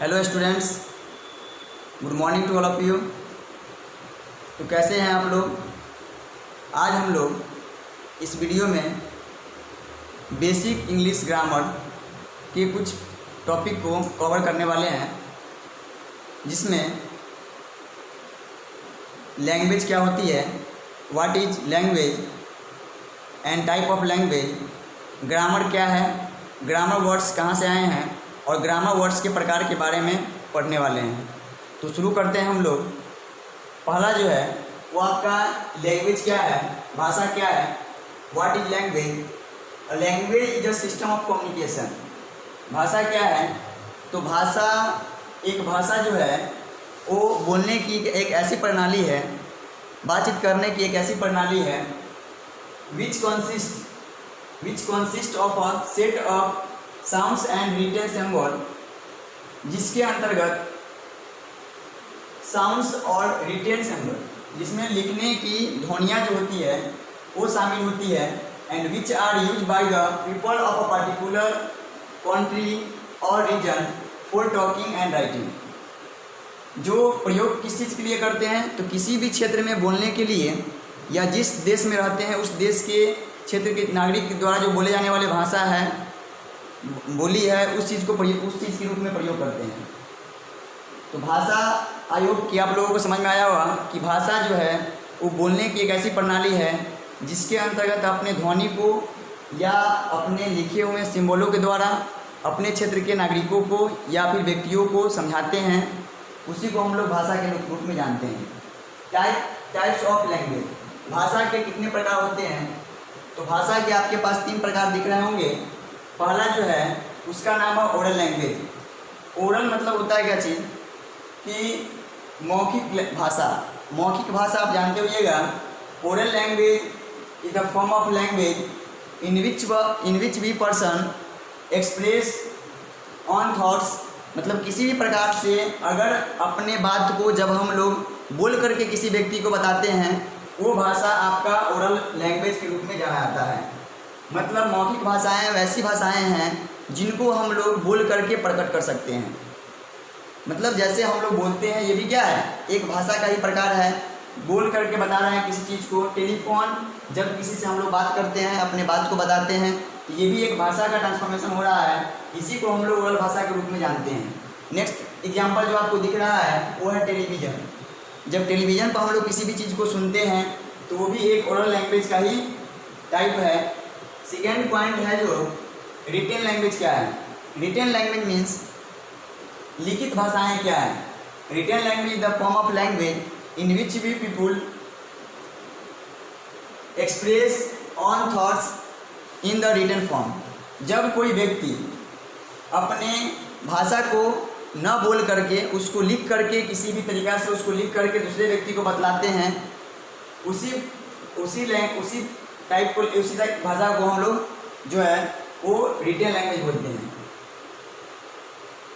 Hello students, good morning to all of you. तो कैसे हैं आप लोग। आज हम लोग इस वीडियो में बेसिक इंग्लिश ग्रामर के कुछ टॉपिक को कवर करने वाले हैं, जिसमें लैंग्वेज क्या होती है, what is language and type of language, grammar क्या है, ग्रामर वर्ड्स कहाँ से आए हैं और ग्रामर वर्ड्स के प्रकार के बारे में पढ़ने वाले हैं। तो शुरू करते हैं हम लोग। पहला जो है वो आपका लैंग्वेज क्या है, भाषा क्या है, what is language. Language is a system of communication. भाषा क्या है, तो एक भाषा जो है वो बोलने की एक ऐसी प्रणाली है, बातचीत करने की एक ऐसी प्रणाली है which consist of a set of sounds and written symbol, जिसके अंतर्गत साउंड्स और रिटन सिंबल, जिसमें लिखने की ध्वनियाँ जो होती है वो शामिल होती है, and which are use by the people of a particular country और region for talking and writing. जो प्रयोग किस चीज़ के लिए करते हैं, तो किसी भी क्षेत्र में बोलने के लिए या जिस देश में रहते हैं उस देश के क्षेत्र के नागरिक द्वारा जो बोले जाने वाले भाषा है, बोली है, उस चीज़ के रूप में प्रयोग करते हैं। तो भाषा आयोग की आप लोगों को समझ में आया होगा कि भाषा जो है वो बोलने की एक ऐसी प्रणाली है जिसके अंतर्गत अपने ध्वनि को या अपने लिखे हुए सिंबलों के द्वारा अपने क्षेत्र के नागरिकों को या फिर व्यक्तियों को समझाते हैं। उसी को हम लोग भाषा के रूप में जानते हैं। टाइप्स ऑफ लैंग्वेज, भाषा के कितने प्रकार होते हैं, तो भाषा के आपके पास 3 प्रकार दिख रहे होंगे। पहला जो है उसका नाम है ओरल लैंग्वेज। ओरल मतलब होता है क्या चीज़ कि मौखिक भाषा। मौखिक भाषा आप जानते होइएगा। Oral language is the form of language in which we person express on thoughts, मतलब किसी भी प्रकार से अगर अपने बात को जब हम लोग बोल करके किसी व्यक्ति को बताते हैं, वो भाषा आपका ओरल लैंग्वेज के रूप में जाना जाता है। मतलब मौखिक भाषाएं वैसी भाषाएं हैं जिनको हम लोग बोल करके प्रकट कर सकते हैं। मतलब जैसे हम लोग बोलते हैं, ये भी क्या है, एक भाषा का ही प्रकार है। बोल करके बता रहे हैं किसी चीज़ को। टेलीफोन, जब किसी से हम लोग बात करते हैं, अपने बात को बताते हैं, ये भी एक भाषा का ट्रांसफॉर्मेशन हो रहा है। इसी को हम लोग ओरल भाषा के रूप में जानते हैं। नेक्स्ट एग्जाम्पल जो आपको दिख रहा है वो है टेलीविज़न। जब टेलीविज़न पर हम लोग किसी भी चीज़ को सुनते हैं तो वो भी एक ओरल लैंग्वेज का ही टाइप है। सेकेंड पॉइंट है जो रिटेन लैंग्वेज क्या है। रिटेन लैंग्वेज मीन्स लिखित भाषाएं क्या है। Written language is the form of language in which we people express on thoughts in the written form. जब कोई व्यक्ति अपने भाषा को न बोल करके उसको लिख करके, किसी भी तरीक़ा से उसको लिख करके दूसरे व्यक्ति को बतलाते हैं, उसी टाइप भाषा को हम लोग जो है वो रिटेन लैंग्वेज बोलते हैं।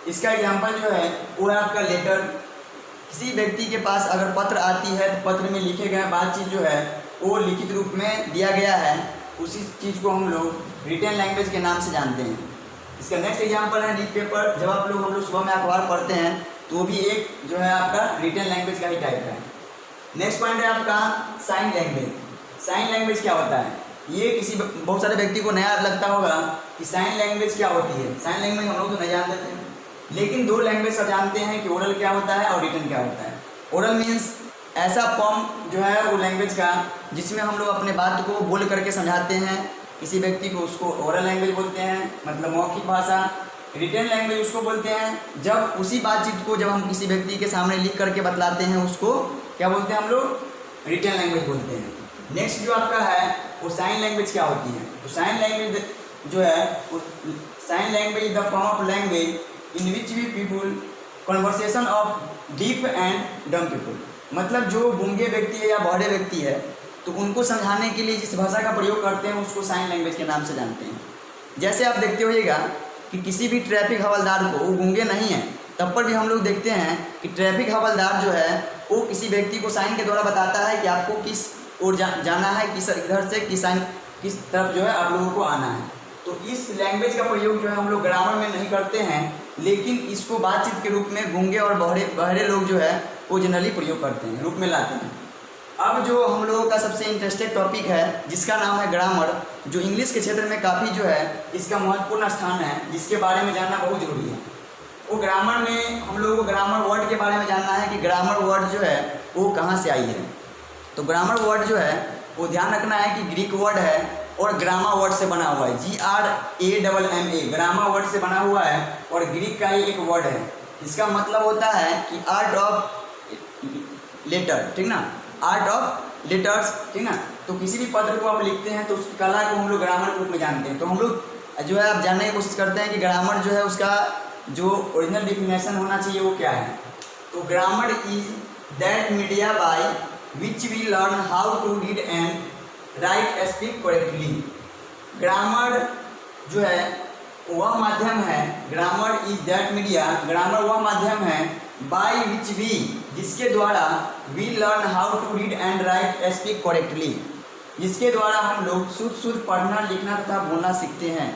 इसका एग्जांपल जो है वो है आपका लेटर। किसी व्यक्ति के पास अगर पत्र आती है तो पत्र में लिखे गए बातचीत जो है वो लिखित रूप में दिया गया है, उसी चीज़ को हम लोग रिटेन लैंग्वेज के नाम से जानते हैं। इसका नेक्स्ट एग्जांपल है न्यूज़ पेपर। जब हम लोग सुबह में अखबार पढ़ते हैं तो वो भी एक जो है आपका रिटेन लैंग्वेज का ही टाइप है। नेक्स्ट पॉइंट है आपका साइन लैंग्वेज। साइन लैंग्वेज क्या होता है, ये बहुत सारे व्यक्ति को नया लगता होगा कि साइन लैंग्वेज क्या होती है। साइन लैंग्वेज हम लोग तो नहीं जानते थे, लेकिन 2 लैंग्वेज सब जानते हैं कि ओरल क्या होता है और रिटन क्या होता है। ओरल मीन्स ऐसा फॉर्म जो है वो लैंग्वेज का जिसमें हम लोग अपने बात को बोल करके समझाते हैं किसी व्यक्ति को, उसको ओरल लैंग्वेज बोलते हैं, मतलब मौखिक भाषा। रिटन लैंग्वेज उसको बोलते हैं जब उसी बातचीत को जब हम किसी व्यक्ति के सामने लिख करके बतलाते हैं, उसको क्या बोलते हैं हम लोग, रिटन लैंग्वेज बोलते हैं। नेक्स्ट जो आपका है वो साइन लैंग्वेज क्या होती है, तो साइन लैंग्वेज जो है, sign language is the form of language in which we people conversation of deaf and dumb people. मतलब जो गूंगे व्यक्ति है या बहरे व्यक्ति है तो उनको समझाने के लिए जिस भाषा का प्रयोग करते हैं उसको साइन लैंग्वेज के नाम से जानते हैं। जैसे आप देखते होइएगा कि किसी भी ट्रैफिक हवलदार को, वो गूंगे नहीं हैं तब पर भी हम लोग देखते हैं कि ट्रैफिक हवलदार जो है वो किसी व्यक्ति को साइन के द्वारा बताता है कि आपको किस ओर जाना है, किस इधर से किस तरफ जो है आप लोगों को आना है। तो इस लैंग्वेज का प्रयोग जो है हम लोग ग्रामर में नहीं करते हैं, लेकिन इसको बातचीत के रूप में गूंगे और बहरे लोग जो है वो जनरली प्रयोग करते हैं, रूप में लाते हैं। अब जो हम लोगों का सबसे इंटरेस्टेड टॉपिक है जिसका नाम है ग्रामर, जो इंग्लिश के क्षेत्र में काफ़ी जो है इसका महत्वपूर्ण स्थान है, जिसके बारे में जानना बहुत जरूरी है। वो ग्रामर में हम लोगों को ग्रामर वर्ड के बारे में जानना है कि ग्रामर वर्ड जो है वो कहाँ से आई है। तो ग्रामर वर्ड जो है वो ध्यान रखना है कि ग्रीक वर्ड है और ग्रामा वर्ड से बना हुआ है, GRAMMA, ग्रामा वर्ड से बना हुआ है और ग्रीक का ही एक वर्ड है। इसका मतलब होता है कि आर्ट ऑफ लेटर, ठीक ना, आर्ट ऑफ लेटर्स, ठीक ना। तो किसी भी पत्र को आप लिखते हैं तो उसकी कला को हम लोग ग्रामर के रूप में जानते हैं। तो हम लोग जो है आप जानने की कोशिश करते हैं कि ग्रामर जो है उसका जो ओरिजिनल डिफिनेशन होना चाहिए वो क्या है। तो grammar is that media by which we learn how to read and write speak correctly. Grammar जो है वह माध्यम है, grammar is that media, grammar वह माध्यम है बाय विच वी, जिसके द्वारा we learn how to read and write speak correctly, जिसके द्वारा हम लोग शुद्ध पढ़ना लिखना तथा बोलना सीखते हैं।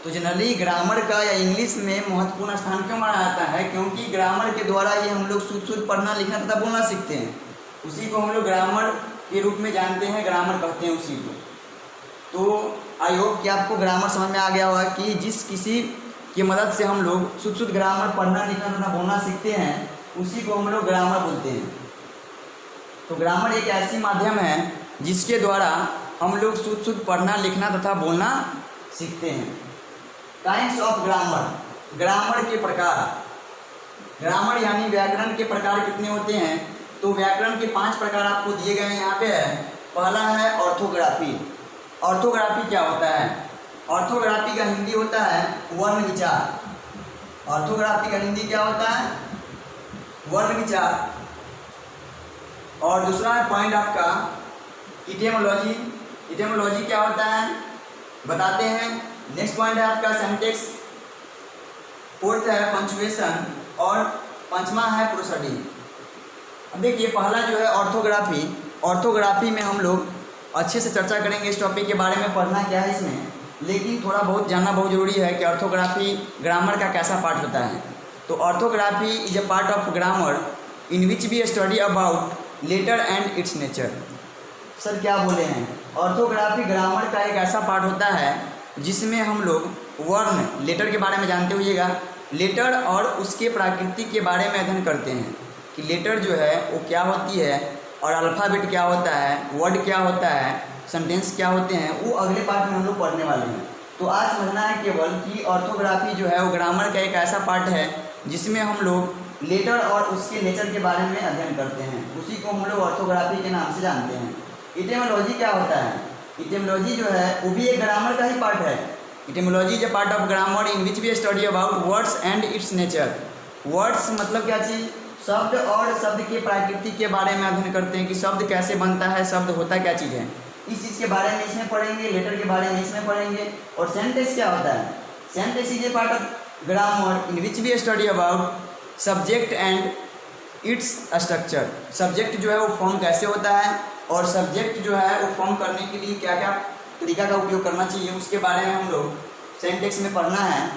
तो जनरली ग्रामर का या इंग्लिश में महत्वपूर्ण स्थान क्यों माना जाता है, क्योंकि ग्रामर के द्वारा ही हम लोग शुद्ध पढ़ना लिखना तथा बोलना सीखते हैं। उसी को हम लोग ग्रामर के रूप में जानते हैं, ग्रामर कहते हैं उसी को। तो आई होप कि आपको ग्रामर समझ में आ गया होगा कि जिस किसी की मदद से हम लोग शुद्ध ग्रामर पढ़ना लिखना तथा बोलना सीखते हैं उसी को हम लोग ग्रामर बोलते हैं। तो ग्रामर एक ऐसी माध्यम है जिसके द्वारा हम लोग शुद्ध पढ़ना लिखना तथा बोलना सीखते हैं। टाइप्स ऑफ ग्रामर, ग्रामर के प्रकार। ग्रामर यानी व्याकरण के प्रकार कितने होते हैं, तो व्याकरण के 5 प्रकार आपको दिए गए हैं यहाँ पे है। पहला है ऑर्थोग्राफी। ऑर्थोग्राफी क्या होता है? ऑर्थोग्राफी का हिंदी होता है वर्ण विचार। ऑर्थोग्राफी का हिंदी क्या होता है? वर्ण विचार। और दूसरा पॉइंट आपका इटिमोलॉजी। इटिमोलॉजी क्या होता है बताते हैं। नेक्स्ट पॉइंट है आपका सिंटैक्स। फोर्थ है पंक्चुएशन और पांचवा है प्रोसोडी। अब देखिए पहला जो है ऑर्थोग्राफी। ऑर्थोग्राफी में हम लोग अच्छे से चर्चा करेंगे इस टॉपिक के बारे में, पढ़ना क्या है इसमें, लेकिन थोड़ा बहुत जानना बहुत जरूरी है कि ऑर्थोग्राफी ग्रामर का कैसा पार्ट होता है। तो orthography is a part of grammar in which we study about letter and its nature. Sir क्या बोले हैं? ऑर्थोग्राफी ग्रामर का एक ऐसा पार्ट होता है जिसमें हम लोग वर्ण लेटर के बारे में जानते होइएगा, लेटर और उसके प्रकृति के बारे में अध्ययन करते हैं कि लेटर जो है वो क्या होती है और अल्फ़ाबेट क्या होता है, वर्ड क्या होता है, सेंटेंस क्या होते हैं, वो अगले पार्ट में हम लोग पढ़ने वाले हैं। तो आज समझना है केवल कि ऑर्थोग्राफी जो है वो ग्रामर का एक ऐसा पार्ट है जिसमें हम लोग लेटर और उसके नेचर के बारे में अध्ययन करते हैं, उसी को हम लोग ऑर्थोग्राफी के नाम से जानते हैं। इटिमोलॉजी क्या होता है? इटिमोलॉजी जो है वो भी एक ग्रामर का ही पार्ट है। Etymology is a part of grammar in which we study about words and its nature. Words मतलब क्या चीज़? शब्द और शब्द के प्रकृति के बारे में अध्ययन करते हैं कि शब्द कैसे बनता है, शब्द होता क्या चीज़ है, इस चीज़ के बारे में इसमें पढ़ेंगे, लेटर के बारे में इसमें पढ़ेंगे। और सेंटेंस क्या होता है? Sentence is a part of grammar in which we study about subject and its structure. Subject जो है वो फॉर्म कैसे होता है और सब्जेक्ट जो है वो फॉर्म करने के लिए क्या क्या तरीका का उपयोग करना चाहिए, उसके बारे में हम लोग सेंटेंस में पढ़ना है।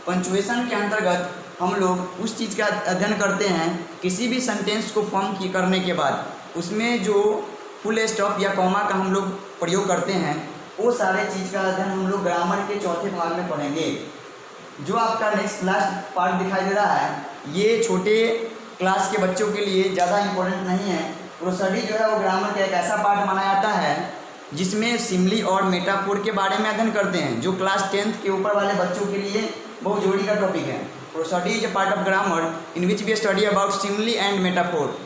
पंक्चुएशन के अंतर्गत हम लोग उस चीज़ का अध्ययन करते हैं, किसी भी सेंटेंस को फॉर्म करने के बाद उसमें जो फुल स्टॉप या कॉमा का हम लोग प्रयोग करते हैं वो सारे चीज़ का अध्ययन हम लोग ग्रामर के चौथे भाग में पढ़ेंगे। जो आपका नेक्स्ट लास्ट पार्ट दिखाई दे रहा है ये छोटे क्लास के बच्चों के लिए ज़्यादा इम्पोर्टेंट नहीं है। प्रोसोडी जो है वो ग्रामर का एक ऐसा पार्ट माना जाता है जिसमें सिमली और मेटाफोर के बारे में अध्ययन करते हैं, जो क्लास 10th के ऊपर वाले बच्चों के लिए बहुत जरूरी का टॉपिक है। Prosody is a part of grammar in which we study about simile and metaphor.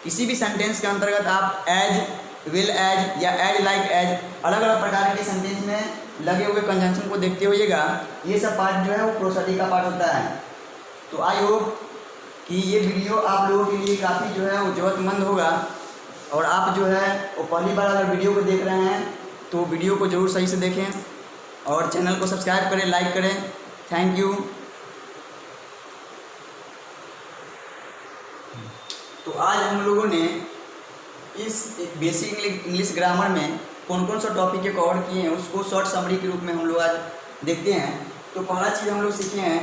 किसी भी सेंटेंस के अंतर्गत आप एज, विल एज या एज लाइक एज अलग अलग प्रकार के सेंटेंस में लगे हुए कंजंक्शन को देखते होइएगा, ये सब पार्ट जो है वो प्रोसोडी का पार्ट होता है। तो आई होप कि ये वीडियो आप लोगों के लिए काफ़ी जो है वो ज़रूरतमंद होगा और आप जो है वो पहली बार अगर वीडियो को देख रहे हैं तो वीडियो को ज़रूर सही से देखें और चैनल को सब्सक्राइब करें, लाइक करें। Thank you. तो आज हम लोगों ने इस बेसिक इंग्लिश ग्रामर में कौन कौन सा टॉपिक के कवर किए हैं उसको शॉर्ट समरी के रूप में हम लोग आज देखते हैं। तो पहला चीज़ हम लोग सीखे हैं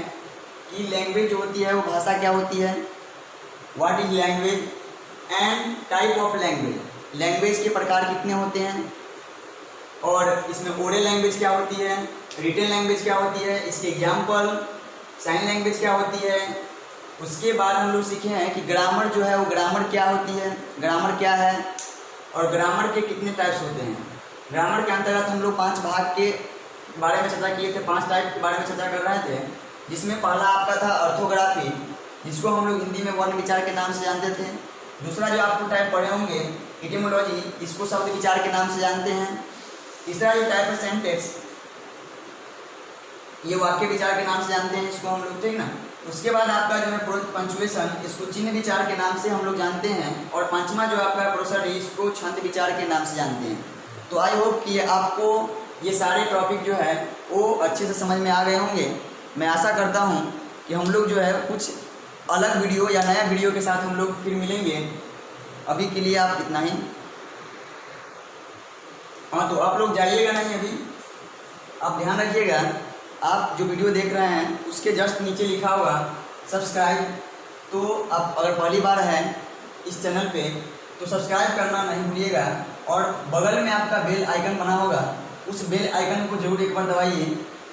कि लैंग्वेज जो होती है वो भाषा क्या होती है, what is language and type of language, language के प्रकार कितने होते हैं, और इसमें ओरल लैंग्वेज क्या होती है, रिटन लैंग्वेज क्या होती है, इसके एग्जाम्पल, साइन लैंग्वेज क्या होती है। उसके बाद हम लोग सीखे हैं कि ग्रामर जो है वो ग्रामर क्या होती है, ग्रामर क्या है, और ग्रामर के कितने टाइप्स होते हैं। ग्रामर के अंतर्गत हम लोग 5 भाग के बारे में चर्चा किए थे, 5 टाइप के बारे में चर्चा कर रहे थे, जिसमें पहला आपका था ऑर्थोग्राफी, जिसको हम लोग हिंदी में वर्ण विचार के नाम से जानते थे। दूसरा जो आपको टाइप पढ़े होंगे इटिमोलॉजी, इसको शब्द विचार के नाम से जानते हैं। तीसरा जो टाइप है सेंटेक्स, ये वाक्य विचार के नाम से जानते हैं इसको हम लोग, ठीक ना। उसके बाद आपका जो है पंचुएशन, इसको चिन्ह विचार के नाम से हम लोग जानते हैं। और पांचवा जो आपका प्रोसोडी, इसको छंद विचार के नाम से जानते हैं। तो आई होप कि आपको ये सारे टॉपिक जो है वो अच्छे से समझ में आ गए होंगे। मैं आशा करता हूँ कि हम लोग जो है कुछ अलग वीडियो या नया वीडियो के साथ हम लोग फिर मिलेंगे। अभी के लिए आप इतना ही। हाँ, तो आप लोग जाइएगा नहीं अभी, आप ध्यान रखिएगा। आप जो वीडियो देख रहे हैं उसके जस्ट नीचे लिखा होगा सब्सक्राइब, तो आप अगर पहली बार हैं इस चैनल पे तो सब्सक्राइब करना नहीं भूलिएगा। और बगल में आपका बेल आइकन बना होगा, उस बेल आइकन को जरूर एक बार दबाइए,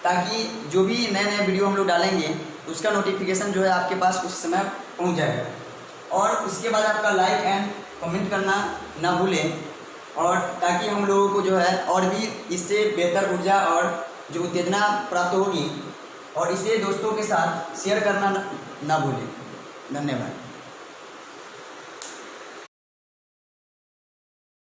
ताकि जो भी नए नए वीडियो हम लोग डालेंगे उसका नोटिफिकेशन जो है आपके पास उस समय पहुंच जाएगा। और उसके बाद आपका लाइक एंड कमेंट करना ना भूलें, और ताकि हम लोगों को जो है और भी इससे बेहतर ऊर्जा और जो उत्तेजना प्राप्त होगी, और इसे दोस्तों के साथ शेयर करना ना भूलें। धन्यवाद।